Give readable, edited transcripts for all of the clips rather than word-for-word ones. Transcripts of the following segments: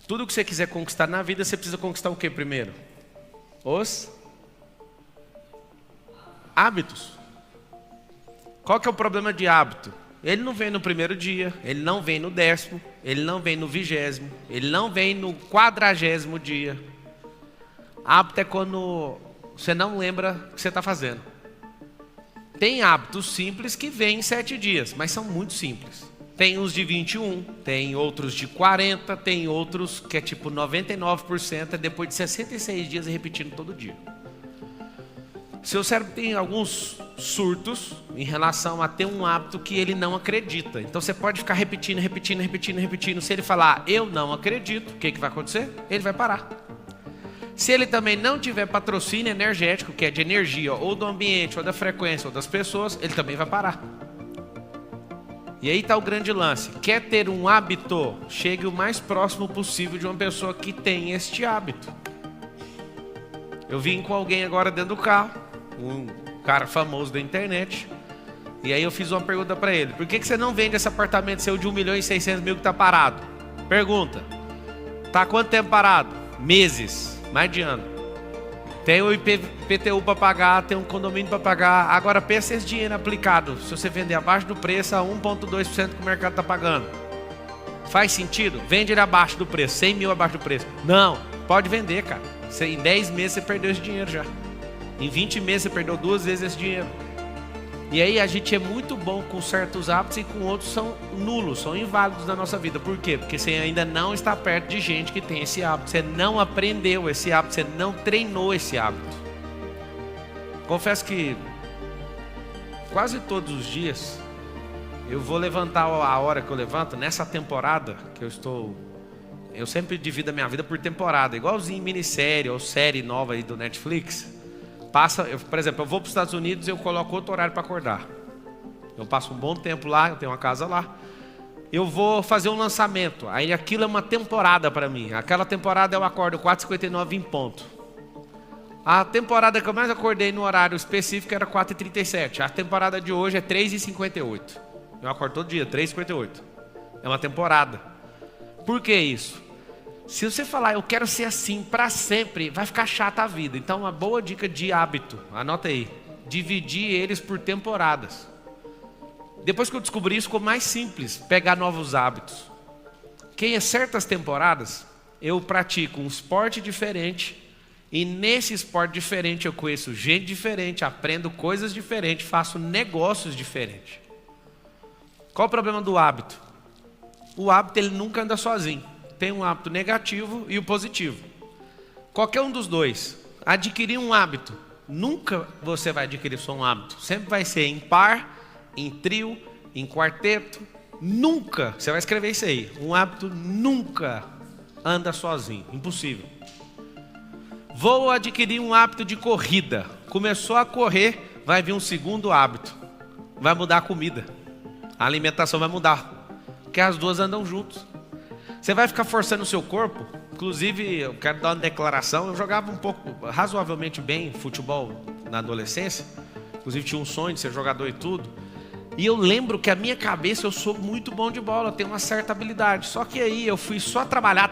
Tudo que você quiser conquistar na vida, você precisa conquistar o que primeiro? Os hábitos. Qual que é o problema de hábito? Ele não vem no primeiro dia, ele não vem no 10º, ele não vem no 20º, ele não vem no 40º dia. Hábito é quando você não lembra o que você está fazendo. Tem hábitos simples que vêm em 7 dias, mas são muito simples. Tem uns de 21, tem outros de 40, tem outros que é tipo 99%, é depois de 66 dias repetindo todo dia. Seu cérebro tem alguns surtos em relação a ter um hábito que ele não acredita. Então você pode ficar repetindo. Se ele falar, eu não acredito, o que vai acontecer? Ele vai parar. Se ele também não tiver patrocínio energético, que é de energia, ou do ambiente, ou da frequência, ou das pessoas, ele também vai parar. E aí está o grande lance. Quer ter um hábito? Chegue o mais próximo possível de uma pessoa que tem este hábito. Eu vim com alguém agora dentro do carro, um cara famoso da internet, e aí eu fiz uma pergunta para ele: por que você não vende esse apartamento seu de 1.600.000 que está parado? Pergunta. Tá há quanto tempo parado? Meses, mais de ano. Tem o IPTU para pagar, tem um condomínio para pagar. Agora pensa esse dinheiro aplicado, se você vender abaixo do preço, a 1,2% que o mercado está pagando. Faz sentido? Vende ele abaixo do preço, 100 mil abaixo do preço. Não, pode vender, cara. Em 10 meses você perdeu esse dinheiro já. Em 20 meses você perdeu 2 vezes esse dinheiro. E aí a gente é muito bom com certos hábitos e com outros são nulos, são inválidos na nossa vida. Por quê? Porque você ainda não está perto de gente que tem esse hábito. Você não aprendeu esse hábito, você não treinou esse hábito. Confesso que quase todos os dias eu vou levantar a hora que eu levanto. Nessa temporada que eu sempre divido a minha vida por temporada, igualzinho minissérie ou série nova aí do Netflix. Por exemplo, eu vou para os Estados Unidos e eu coloco outro horário para acordar. Eu passo um bom tempo lá, eu tenho uma casa lá. Eu vou fazer um lançamento, aí aquilo é uma temporada para mim. Aquela temporada eu acordo 4h59 em ponto. A temporada que eu mais acordei no horário específico era 4h37. A temporada de hoje é 3h58. Eu acordo todo dia, 3h58. É uma temporada. Por que isso? Se você falar, eu quero ser assim para sempre, vai ficar chata a vida. Então uma boa dica de hábito, anota aí, dividir eles por temporadas. Depois que eu descobri isso, ficou mais simples, pegar novos hábitos. Que em certas temporadas, eu pratico um esporte diferente, e nesse esporte diferente eu conheço gente diferente, aprendo coisas diferentes, faço negócios diferentes. Qual o problema do hábito? O hábito ele nunca anda sozinho. Tem um hábito negativo e o positivo. Qualquer um dos dois. Adquirir um hábito. Nunca você vai adquirir só um hábito. Sempre vai ser em par, em trio, em quarteto. Nunca. Você vai escrever isso aí. Um hábito nunca anda sozinho. Impossível. Vou adquirir um hábito de corrida. Começou a correr, vai vir um segundo hábito. Vai mudar a comida. A alimentação vai mudar. Porque as duas andam juntos. Você vai ficar forçando o seu corpo. Inclusive, eu quero dar uma declaração. Eu jogava um pouco, razoavelmente bem, futebol na adolescência. Inclusive tinha um sonho de ser jogador e tudo. E eu lembro que a minha cabeça, eu sou muito bom de bola, eu tenho uma certa habilidade. Só que aí eu fui só trabalhar.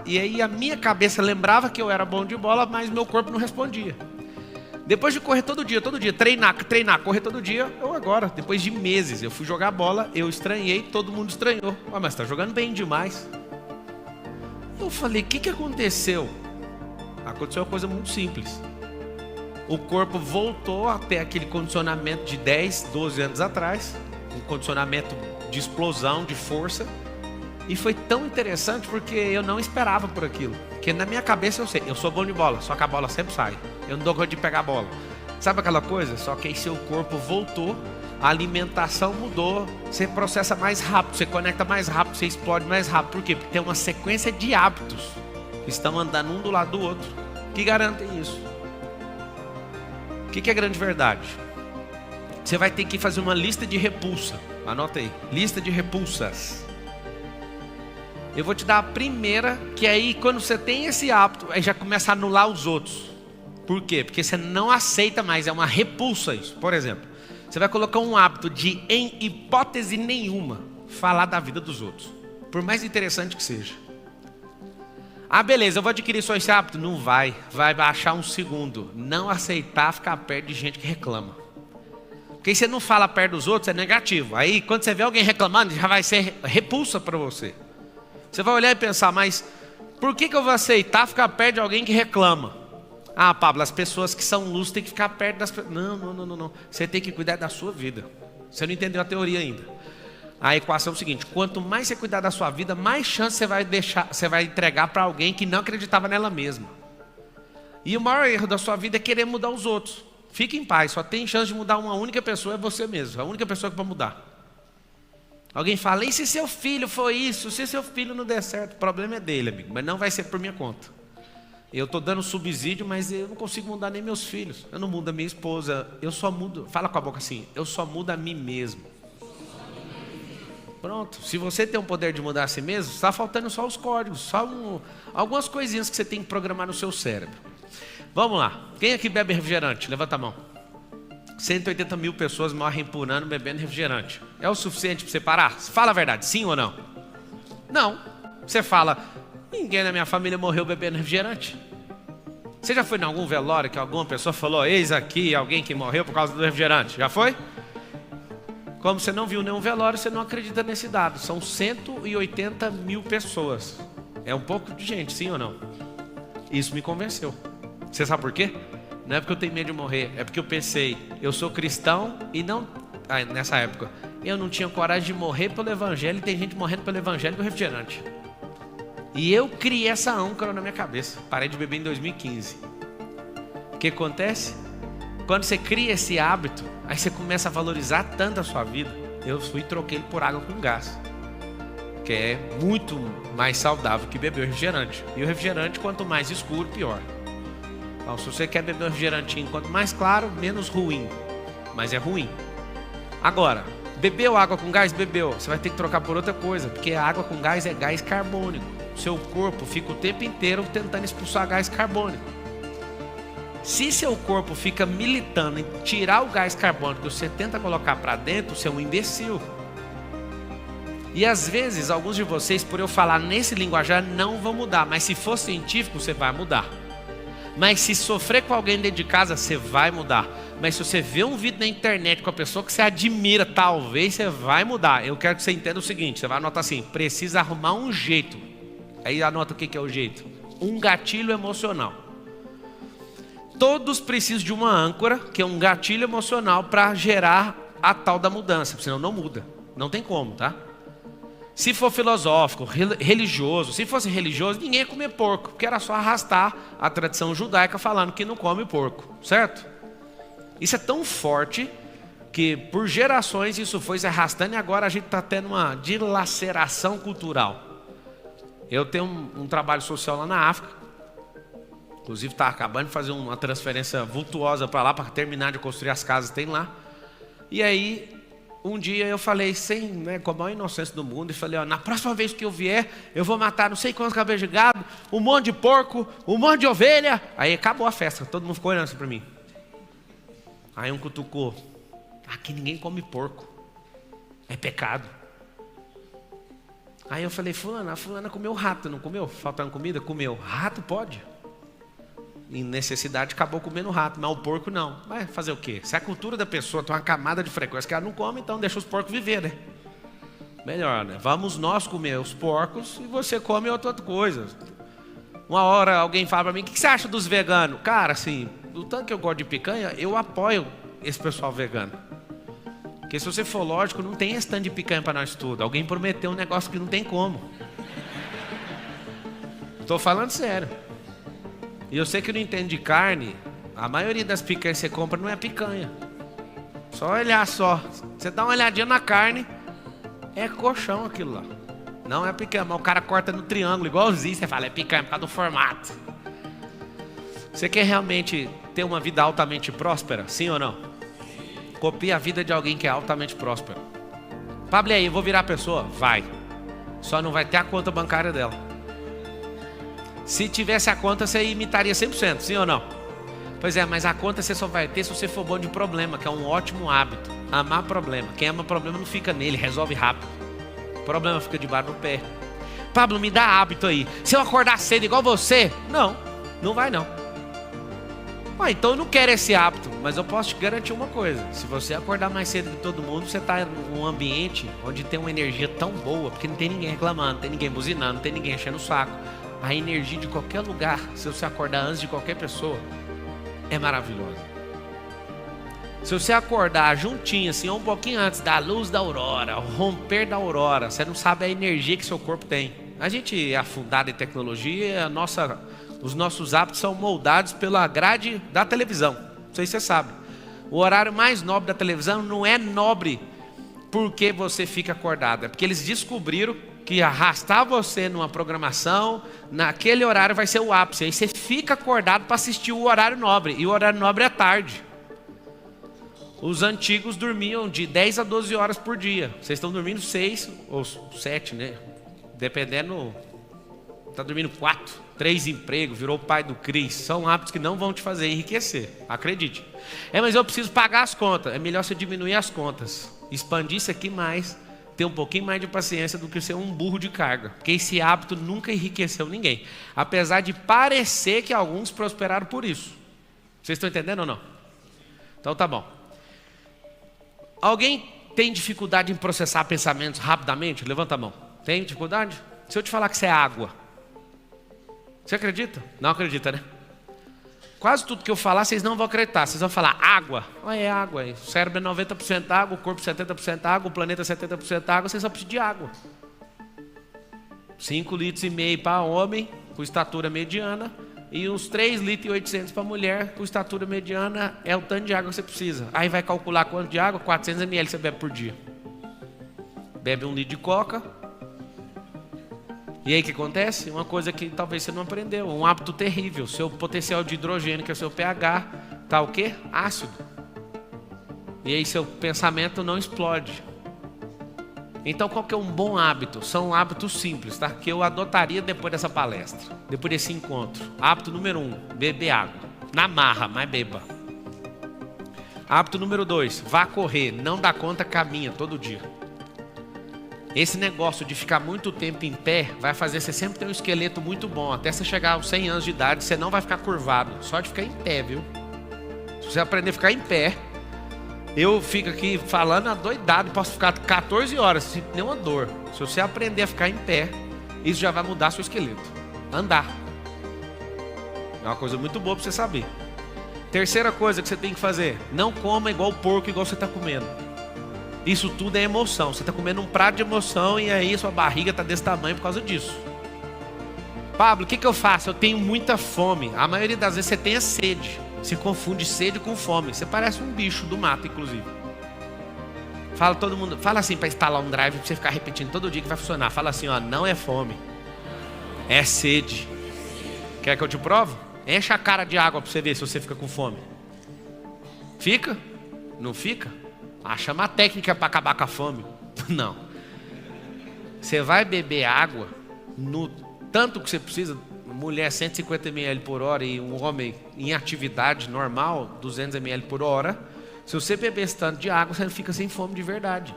E aí a minha cabeça lembrava que eu era bom de bola, mas meu corpo não respondia. Depois de correr todo dia, treinar, correr todo dia, depois de meses, eu fui jogar bola, eu estranhei, todo mundo estranhou. Mas tá jogando bem demais. Eu falei, o que aconteceu? Aconteceu uma coisa muito simples. O corpo voltou a ter aquele condicionamento de 10, 12 anos atrás, um condicionamento de explosão, de força. E foi tão interessante porque eu não esperava por aquilo. Porque na minha cabeça eu sei, eu sou bom de bola, só que a bola sempre sai. Eu não dou conta de pegar a bola. Sabe aquela coisa? Só que aí seu corpo voltou, a alimentação mudou, você processa mais rápido, você conecta mais rápido, você explode mais rápido. Por quê? Porque tem uma sequência de hábitos que estão andando um do lado do outro, que garantem isso. O que é grande verdade? Você vai ter que fazer uma lista de repulsa. Anota aí, lista de repulsas. Eu vou te dar a primeira, que aí quando você tem esse hábito, aí já começa a anular os outros. Por quê? Porque você não aceita mais, é uma repulsa isso. Por exemplo, você vai colocar um hábito de, em hipótese nenhuma, falar da vida dos outros. Por mais interessante que seja. Ah, beleza, eu vou adquirir só esse hábito. Não vai. Vai baixar um segundo. Não aceitar ficar perto de gente que reclama. Porque você não fala perto dos outros, é negativo. Aí quando você vê alguém reclamando, já vai ser repulsa para você. Você vai olhar e pensar, mas por que eu vou aceitar ficar perto de alguém que reclama? Ah, Pablo, as pessoas que são luz têm que ficar perto das pessoas. Não. Você tem que cuidar da sua vida. Você não entendeu a teoria ainda. A equação é o seguinte: quanto mais você cuidar da sua vida, mais chance você vai entregar para alguém que não acreditava nela mesma. E o maior erro da sua vida é querer mudar os outros. Fique em paz, só tem chance de mudar uma única pessoa, é você mesmo. A única pessoa que pode mudar. Alguém fala, e se seu filho for isso? Se seu filho não der certo? O problema é dele, amigo, mas não vai ser por minha conta. Eu estou dando subsídio, mas eu não consigo mudar nem meus filhos. Eu não mudo a minha esposa, eu só mudo, fala com a boca assim, eu só mudo a mim mesmo. Pronto, se você tem o poder de mudar a si mesmo, está faltando só os códigos, algumas coisinhas que você tem que programar no seu cérebro. Vamos lá, quem aqui bebe refrigerante? Levanta a mão. 180 mil pessoas morrem por ano bebendo refrigerante. É o suficiente para você parar? Fala a verdade, sim ou não? Não. Você fala, ninguém na minha família morreu bebendo refrigerante. Você já foi em algum velório que alguma pessoa falou, eis aqui alguém que morreu por causa do refrigerante? Já foi? Como você não viu nenhum velório, você não acredita nesse dado. São 180 mil pessoas. É um pouco de gente, sim ou não? Isso me convenceu. Você sabe por quê? Não é porque eu tenho medo de morrer, é porque eu pensei, eu sou cristão e não... nessa época, eu não tinha coragem de morrer pelo evangelho e tem gente morrendo pelo evangelho do refrigerante. E eu criei essa âncora na minha cabeça. Parei de beber em 2015. O que acontece? Quando você cria esse hábito, aí você começa a valorizar tanto a sua vida. Eu fui e troquei ele por água com gás, que é muito mais saudável que beber refrigerante. E o refrigerante, quanto mais escuro, pior. Então, se você quer beber um refrigerantinho, quanto mais claro, menos ruim. Mas é ruim. Agora, bebeu água com gás? Bebeu. Você vai ter que trocar por outra coisa, porque a água com gás é gás carbônico. Seu corpo fica o tempo inteiro tentando expulsar gás carbônico. Se seu corpo fica militando em tirar o gás carbônico que você tenta colocar para dentro, você é um imbecil. E às vezes, alguns de vocês, por eu falar nesse linguajar, não vão mudar. Mas se for científico, você vai mudar. Mas se sofrer com alguém dentro de casa, você vai mudar. Mas se você vê um vídeo na internet com a pessoa que você admira, talvez você vai mudar. Eu quero que você entenda o seguinte, você vai anotar assim, precisa arrumar um jeito. Aí anota o que é o jeito. Um gatilho emocional. Todos precisam de uma âncora, que é um gatilho emocional para gerar a tal da mudança. Senão não muda. Não tem como, tá? Se for filosófico, religioso, se fosse religioso, ninguém ia comer porco, porque era só arrastar a tradição judaica falando que não come porco, certo? Isso é tão forte que por gerações isso foi se arrastando e agora a gente está tendo uma dilaceração cultural. Eu tenho um trabalho social lá na África, inclusive está acabando de fazer uma transferência vultuosa para lá, para terminar de construir as casas, tem lá. E aí... um dia eu falei, com a maior inocência do mundo, e falei, ó, na próxima vez que eu vier, eu vou matar não sei quantos cabelos de gado, um monte de porco, um monte de ovelha. Aí acabou a festa, todo mundo ficou olhando assim para mim. Aí um cutucou, aqui ninguém come porco, é pecado. Aí eu falei, a fulana comeu rato, não comeu? Faltando comida? Comeu. Rato pode? Em necessidade acabou comendo rato, mas o porco não. Vai fazer o quê? Se a cultura da pessoa tem uma camada de frequência que ela não come, então deixa os porcos viver, né? Melhor, né? Vamos nós comer os porcos e você come outra coisa. Uma hora alguém fala pra mim, o que você acha dos veganos? Cara, assim, do tanto que eu gosto de picanha, eu apoio esse pessoal vegano. Porque se você for lógico, não tem stand de picanha pra nós tudo. Alguém prometeu um negócio que não tem como. Tô falando sério. E eu sei que não entende de carne, a maioria das picanhas que você compra não é picanha. Só olhar só. Você dá uma olhadinha na carne, é colchão aquilo lá. Não é picanha, mas o cara corta no triângulo, igualzinho, você fala, é picanha por causa do formato. Você quer realmente ter uma vida altamente próspera? Sim ou não? Copie a vida de alguém que é altamente próspero. Pablo, e aí, eu vou virar a pessoa? Vai. Só não vai ter a conta bancária dela. Se tivesse a conta, você imitaria 100%, sim ou não? Pois é, mas a conta você só vai ter se você for bom de problema, que é um ótimo hábito. Amar problema. Quem ama problema não fica nele, resolve rápido. O problema fica debaixo do pé. Pablo, me dá hábito aí. Se eu acordar cedo igual você, não vai não. Então eu não quero esse hábito, mas eu posso te garantir uma coisa: se você acordar mais cedo que todo mundo, você está num ambiente onde tem uma energia tão boa, porque não tem ninguém reclamando, não tem ninguém buzinando, não tem ninguém enchendo o saco. A energia de qualquer lugar, se você acordar antes de qualquer pessoa, é maravilhosa. Se você acordar juntinho, assim, um pouquinho antes da luz da aurora, o romper da aurora, você não sabe a energia que seu corpo tem. A gente é afundado em tecnologia, os nossos hábitos são moldados pela grade da televisão. Não sei se você sabe. O horário mais nobre da televisão não é nobre porque você fica acordado, é porque eles descobriram que arrastar você numa programação, naquele horário vai ser o ápice. Aí você fica acordado para assistir o horário nobre, e o horário nobre é tarde. Os antigos dormiam de 10 a 12 horas por dia. Vocês estão dormindo 6 ou 7, né? Dependendo, está dormindo 4, 3 empregos, virou o pai do Cris. São hábitos que não vão te fazer enriquecer, acredite. Mas eu preciso pagar as contas. É melhor você diminuir as contas, expandir isso aqui mais, ter um pouquinho mais de paciência do que ser um burro de carga. Porque esse hábito nunca enriqueceu ninguém. Apesar de parecer que alguns prosperaram por isso. Vocês estão entendendo ou não? Então tá bom. Alguém tem dificuldade em processar pensamentos rapidamente? Levanta a mão. Tem dificuldade? Se eu te falar que isso é água, você acredita? Não acredita, né? Quase tudo que eu falar, vocês não vão acreditar. Vocês vão falar água. É água. O cérebro é 90% água, o corpo 70% água, o planeta 70% água. Vocês só precisam de água. 5,5 litros para homem, com estatura mediana. E uns 3,8 litros para mulher, com estatura mediana, é o tanto de água que você precisa. Aí vai calcular quanto de água? 400 ml você bebe por dia. Bebe 1 litro de coca. E aí o que acontece? Uma coisa que talvez você não aprendeu, um hábito terrível. Seu potencial de hidrogênio, que é o seu pH, está o quê? Ácido. E aí seu pensamento não explode. Então qual que é um bom hábito? São hábitos simples, tá? Que eu adotaria depois dessa palestra, depois desse encontro. Hábito número 1, beber água. Na marra, mas beba. Hábito número 2, vá correr. Não dá conta, caminha todo dia. Esse negócio de ficar muito tempo em pé vai fazer você sempre ter um esqueleto muito bom. Até você chegar aos 100 anos de idade, você não vai ficar curvado. Só de ficar em pé, viu? Se você aprender a ficar em pé, eu fico aqui falando adoidado, posso ficar 14 horas sem nenhuma dor. Se você aprender a ficar em pé, isso já vai mudar seu esqueleto. Andar. É uma coisa muito boa para você saber. Terceira coisa que você tem que fazer: não coma igual porco, igual você está comendo. Isso tudo é emoção. Você está comendo um prato de emoção e aí sua barriga está desse tamanho por causa disso. Pablo, o que eu faço? Eu tenho muita fome. A maioria das vezes você tem a sede. Você confunde sede com fome. Você parece um bicho do mato, inclusive. Fala todo mundo, fala assim para instalar um drive, para você ficar repetindo todo dia que vai funcionar. Fala assim, ó, não é fome, é sede. Quer que eu te provo? Enche a cara de água para você ver se você fica com fome. Fica? Não fica? Chama a técnica para acabar com a fome. Não. Você vai beber água no tanto que você precisa. Mulher 150 ml por hora e um homem em atividade normal 200 ml por hora. Se você beber esse tanto de água, você fica sem fome de verdade.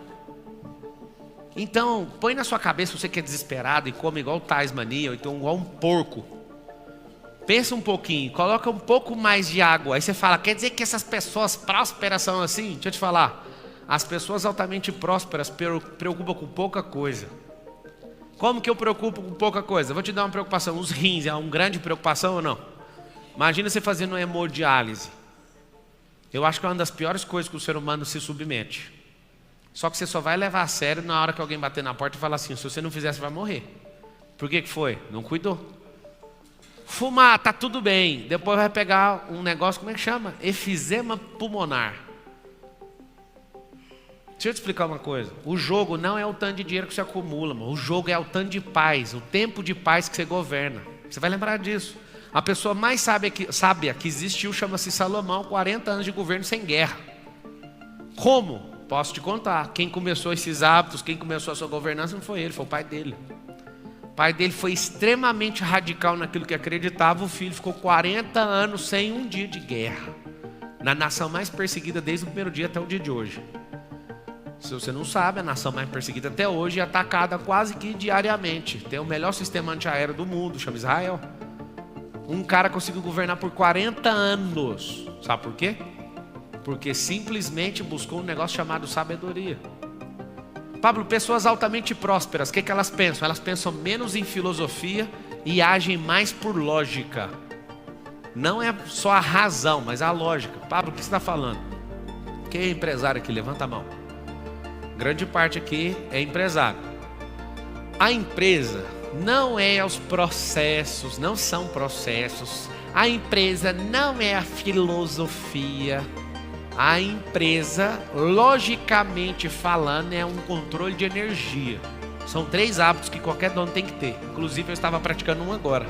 Então, põe na sua cabeça, você que é desesperado e come igual Tasmania, ou então igual um porco. Pensa um pouquinho, coloca um pouco mais de água. Aí você fala, quer dizer que essas pessoas prósperas são assim? Deixa eu te falar. As pessoas altamente prósperas preocupam com pouca coisa. Como que eu preocupo com pouca coisa? Vou te dar uma preocupação. Os rins é uma grande preocupação ou não? Imagina você fazendo uma hemodiálise. Eu acho que é uma das piores coisas que o ser humano se submete. Só que você só vai levar a sério na hora que alguém bater na porta e falar assim, se você não fizer, você vai morrer. Por que foi? Não cuidou. Fumar, tá tudo bem. Depois vai pegar um negócio, como é que chama? Efizema pulmonar. Deixa eu te explicar uma coisa. O jogo não é o tanto de dinheiro que você acumula, mano. O jogo é o tanto de paz, o tempo de paz que você governa. Você vai lembrar disso. A pessoa mais sábia que existiu chama-se Salomão, 40 anos de governo sem guerra. Como? Posso te contar. Quem começou esses hábitos, quem começou a sua governança não foi ele, foi o pai dele. O pai dele foi extremamente radical naquilo que acreditava. O filho ficou 40 anos sem um dia de guerra. Na nação mais perseguida desde o primeiro dia até o dia de hoje. Se você não sabe, a nação mais perseguida até hoje é atacada quase que diariamente. Tem o melhor sistema antiaéreo do mundo, chama Israel. Um cara conseguiu governar por 40 anos. Sabe por quê? Porque simplesmente buscou um negócio chamado sabedoria. Pablo, pessoas altamente prósperas, o que elas pensam? Elas pensam menos em filosofia e agem mais por lógica. Não é só a razão, mas a lógica. Pablo, o que você está falando? Quem é empresário aqui? Levanta a mão. Grande parte aqui é empresário. A empresa não é os processos, não são processos. A empresa não é a filosofia. A empresa, logicamente falando, é um controle de energia. São 3 hábitos que qualquer dono tem que ter. Inclusive eu estava praticando um agora.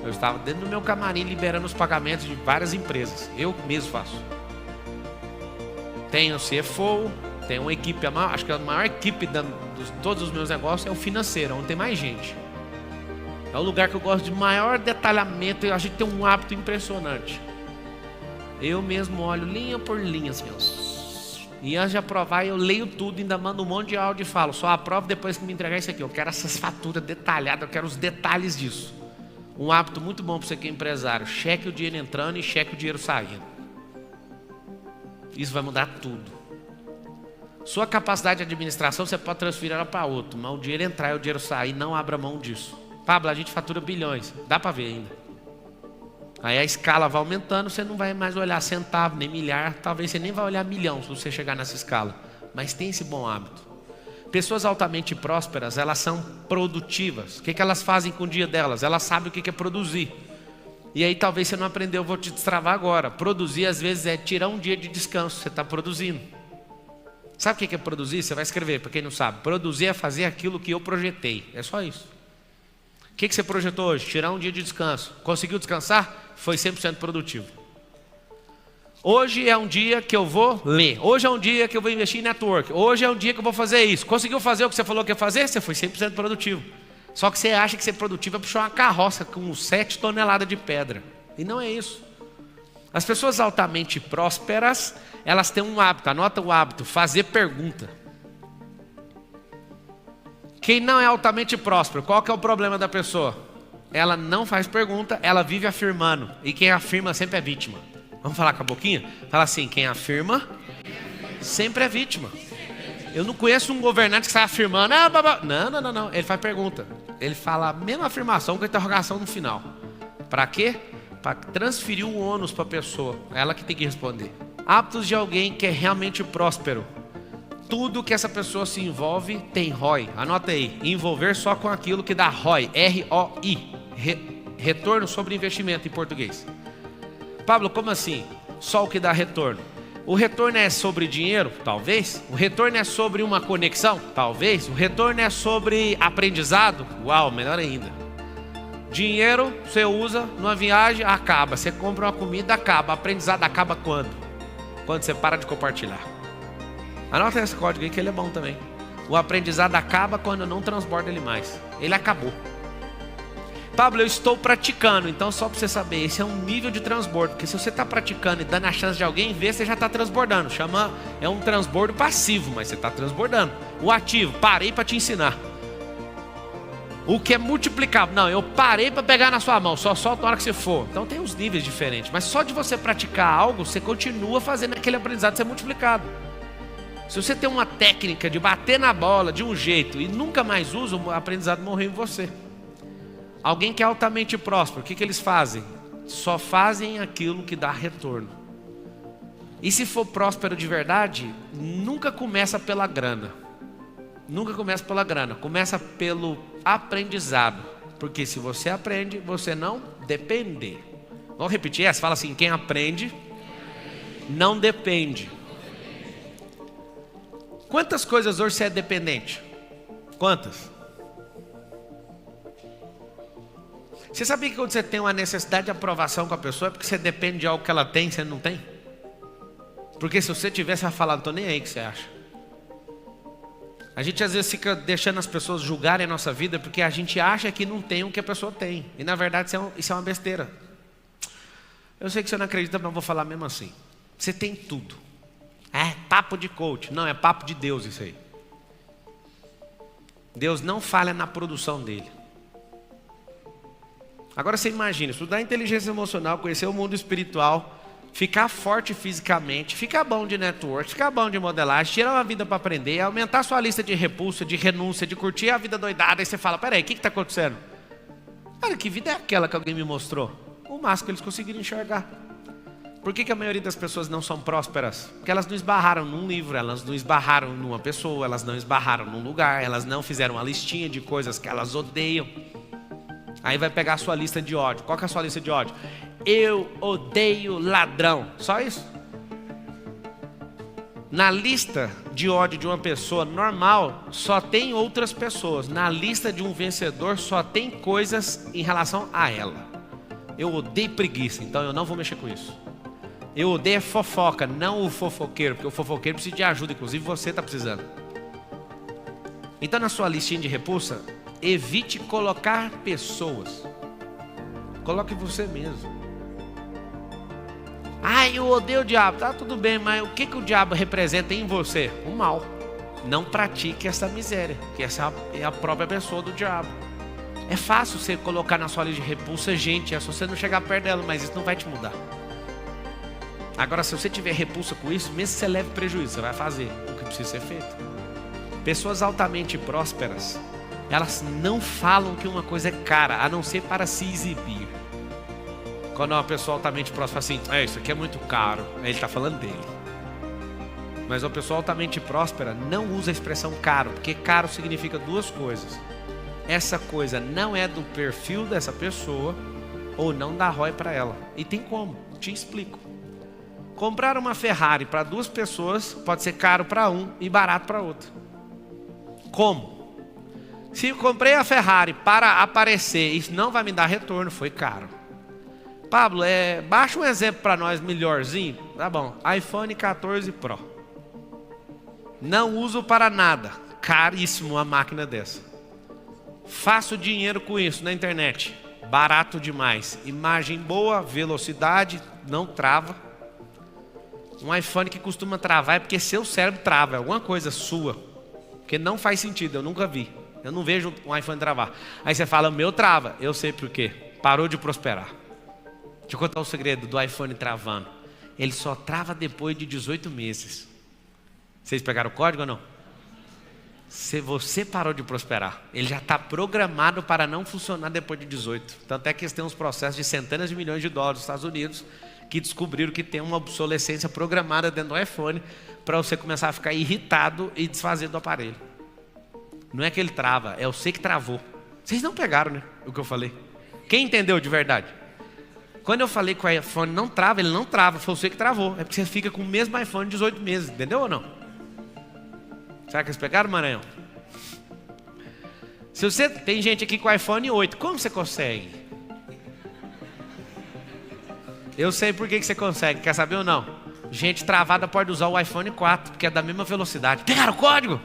Eu estava dentro do meu camarim liberando os pagamentos de várias empresas. Eu mesmo faço. Tenho CFO, tenho uma equipe, acho que a maior equipe de todos os meus negócios é o financeiro, onde tem mais gente. É o lugar que eu gosto de maior detalhamento e a gente tem um hábito impressionante. Eu mesmo olho linha por linha, meus. E antes de aprovar, eu leio tudo, ainda mando um monte de áudio e falo, só aprovo depois que me entregar isso aqui. Eu quero essas faturas detalhadas, eu quero os detalhes disso. Um hábito muito bom para você que é empresário. Cheque o dinheiro entrando e cheque o dinheiro saindo. Isso vai mudar tudo. Sua capacidade de administração você pode transferir ela para outro, mas o dinheiro entrar e o dinheiro sair, não abra mão disso. Pablo, a gente fatura bilhões, dá para ver ainda. Aí a escala vai aumentando, você não vai mais olhar centavo, nem milhar, talvez você nem vai olhar milhão se você chegar nessa escala. Mas tem esse bom hábito. Pessoas altamente prósperas, elas são produtivas. O que elas fazem com o dia delas? Elas sabem o que é produzir. E aí talvez você não aprendeu, eu vou te destravar agora. Produzir às vezes é tirar um dia de descanso, você está produzindo. Sabe o que é produzir? Você vai escrever, para quem não sabe. Produzir é fazer aquilo que eu projetei, é só isso. O que você projetou hoje? Tirar um dia de descanso. Conseguiu descansar? Foi 100% produtivo. Hoje é um dia que eu vou ler. Hoje é um dia que eu vou investir em network. Hoje é um dia que eu vou fazer isso. Conseguiu fazer o que você falou que ia fazer? Você foi 100% produtivo. Só que você acha que ser produtivo é puxar uma carroça com 7 toneladas de pedra. E não é isso. As pessoas altamente prósperas, elas têm um hábito. Anota o hábito, fazer pergunta. Quem não é altamente próspero, qual que é o problema da pessoa? Ela não faz pergunta, ela vive afirmando. E quem afirma sempre é vítima. Vamos falar com a boquinha? Fala assim, quem afirma sempre é vítima. Eu não conheço um governante que sai afirmando. Não. Ele faz pergunta. Ele fala a mesma afirmação com a interrogação no final. Para quê? Para transferir o ônus para a pessoa. É ela que tem que responder. Hábitos de alguém que é realmente próspero. Tudo que essa pessoa se envolve tem ROI. Anota aí. Envolver só com aquilo que dá ROI. R-O-I. Retorno sobre investimento em português. Pablo, como assim? Só o que dá retorno. O retorno é sobre dinheiro? Talvez. O retorno é sobre uma conexão? Talvez. O retorno é sobre aprendizado? Uau, melhor ainda. Dinheiro você usa numa viagem, acaba. Você compra uma comida, acaba. Aprendizado acaba quando? Quando você para de compartilhar. Anota esse código aí que ele é bom também. O aprendizado acaba quando eu não transbordo ele mais. Ele acabou. Pablo, eu estou praticando. Então só para você saber, esse é um nível de transbordo. Porque se você está praticando e dando a chance de alguém ver, você já está transbordando. É um transbordo passivo, mas você está transbordando. O ativo, parei para te ensinar. O que é multiplicável? Não, eu parei para pegar na sua mão, só solta na hora que você for. Então tem uns níveis diferentes. Mas só de você praticar algo, você continua fazendo aquele aprendizado ser multiplicado. Se você tem uma técnica de bater na bola de um jeito e nunca mais usa, o aprendizado morreu em você. Alguém que é altamente próspero, o que eles fazem? Só fazem aquilo que dá retorno. E se for próspero de verdade, nunca começa pela grana. Nunca começa pela grana, começa pelo aprendizado. Porque se você aprende, você não depende. Vamos repetir essa? Fala assim, quem aprende não depende. Quantas coisas hoje você é dependente? Quantas? Você sabia que quando você tem uma necessidade de aprovação com a pessoa é porque você depende de algo que ela tem e você não tem? Porque se você tivesse, você vai falar, não estou nem aí o que você acha. A gente às vezes fica deixando as pessoas julgarem a nossa vida porque a gente acha que não tem o que a pessoa tem. E na verdade isso é uma besteira. Eu sei que você não acredita, mas eu vou falar mesmo assim. Você tem tudo. É papo de coach. Não, é papo de Deus isso aí. Deus não falha na produção dele. Agora você imagina, estudar inteligência emocional, conhecer o mundo espiritual, ficar forte fisicamente, ficar bom de network, ficar bom de modelagem, tirar uma vida para aprender, aumentar sua lista de repulsa, de renúncia, de curtir a vida doidada. Aí você fala, peraí, o que está acontecendo? Cara, que vida é aquela que alguém me mostrou? O máximo que eles conseguiram enxergar. Por que a maioria das pessoas não são prósperas? Porque elas não esbarraram num livro, elas não esbarraram numa pessoa, elas não esbarraram num lugar, elas não fizeram uma listinha de coisas que elas odeiam. Aí vai pegar a sua lista de ódio. Qual que é a sua lista de ódio? Eu odeio ladrão. Só isso? Na lista de ódio de uma pessoa normal, só tem outras pessoas. Na lista de um vencedor, só tem coisas em relação a ela. Eu odeio preguiça, então eu não vou mexer com isso. Eu odeio fofoca, não o fofoqueiro, porque o fofoqueiro precisa de ajuda, inclusive você está precisando. Então na sua listinha de repulsa, evite colocar pessoas. Coloque você mesmo. Eu odeio o diabo. Tá tudo bem, mas o que o diabo representa em você? O mal. Não pratique essa miséria, que essa é a própria pessoa do diabo. É fácil você colocar na sua lista de repulsa gente, é só você não chegar perto dela, mas isso não vai te mudar. Agora, se você tiver repulsa com isso, mesmo que você leve prejuízo, você vai fazer o que precisa ser feito. Pessoas altamente prósperas, elas não falam que uma coisa é cara, a não ser para se exibir. Quando uma pessoa altamente próspera fala assim, isso aqui é muito caro, aí ele está falando dele. Mas uma pessoa altamente próspera não usa a expressão caro, porque caro significa duas coisas. Essa coisa não é do perfil dessa pessoa, ou não dá ROI para ela. E tem como, te explico. Comprar uma Ferrari para duas pessoas pode ser caro para um e barato para outro. Como? Se eu comprei a Ferrari para aparecer, isso não vai me dar retorno, foi caro. Pablo, baixa um exemplo para nós melhorzinho. Tá bom, iPhone 14 Pro. Não uso para nada, caríssimo uma máquina dessa. Faço dinheiro com isso na internet, barato demais. Imagem boa, velocidade, não trava. Um iPhone que costuma travar é porque seu cérebro trava, é alguma coisa sua. Porque não faz sentido, eu nunca vi. Eu não vejo um iPhone travar. Aí você fala, o meu trava. Eu sei por quê. Parou de prosperar. Deixa eu contar o segredo do iPhone travando. Ele só trava depois de 18 meses. Vocês pegaram o código ou não? Se você parou de prosperar, ele já está programado para não funcionar depois de 18. Tanto é que eles têm uns processos de centenas de milhões de dólares nos Estados Unidos que descobriram que tem uma obsolescência programada dentro do iPhone para você começar a ficar irritado e desfazer do aparelho. Não é que ele trava, é você que travou. Vocês não pegaram, né, o que eu falei? Quem entendeu de verdade? Quando eu falei que o iPhone não trava, ele não trava, foi você que travou. É porque você fica com o mesmo iPhone 18 meses, entendeu ou não? Será que eles pegaram, Maranhão? Se você tem gente aqui com iPhone 8, como você consegue? Eu sei por que você consegue, quer saber ou não? Gente travada pode usar o iPhone 4, porque é da mesma velocidade. Pegaram o código?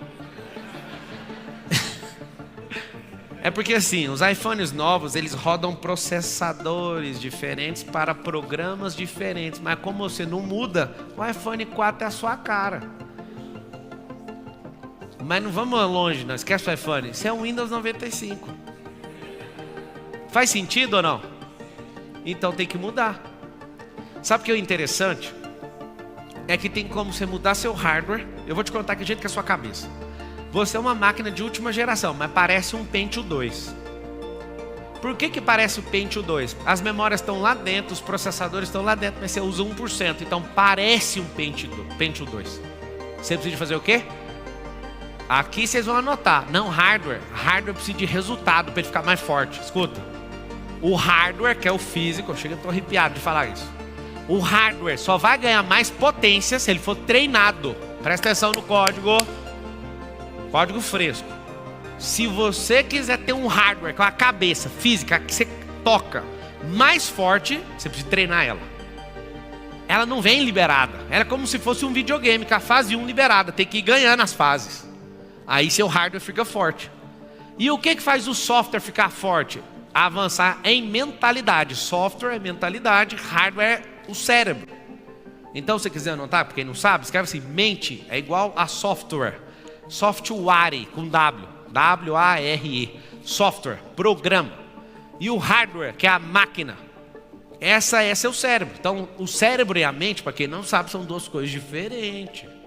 É porque assim, os iPhones novos, eles rodam processadores diferentes para programas diferentes. Mas como você não muda, o iPhone 4 é a sua cara. Mas não vamos longe, não esquece o iPhone. Isso é um Windows 95. Faz sentido ou não? Então tem que mudar. Sabe o que é interessante? É que tem como você mudar seu hardware. Eu vou te contar que jeito que é a sua cabeça. Você é uma máquina de última geração, mas parece um Pentium 2. Por que parece o Pentium 2? As memórias estão lá dentro, os processadores estão lá dentro, mas você usa 1%. Então parece um Pentium 2. Você precisa fazer o quê? Aqui vocês vão anotar. Não hardware. Hardware precisa de resultado para ele ficar mais forte. Escuta. O hardware, que é o físico, eu estou arrepiado de falar isso. O hardware só vai ganhar mais potência se ele for treinado. Presta atenção no código. Código fresco. Se você quiser ter um hardware com a cabeça física que você toca mais forte, você precisa treinar ela. Ela não vem liberada. Ela é como se fosse um videogame, com a fase 1 liberada. Tem que ir ganhando as fases. Aí seu hardware fica forte. E o que faz o software ficar forte? Avançar em mentalidade. Software é mentalidade, hardware é o cérebro. Então, se você quiser anotar, para quem não sabe, escreve assim: mente é igual a software. Software com W. W-A-R-E. Software, programa. E o hardware, que é a máquina. Essa é seu cérebro. Então, o cérebro e a mente, para quem não sabe, são duas coisas diferentes.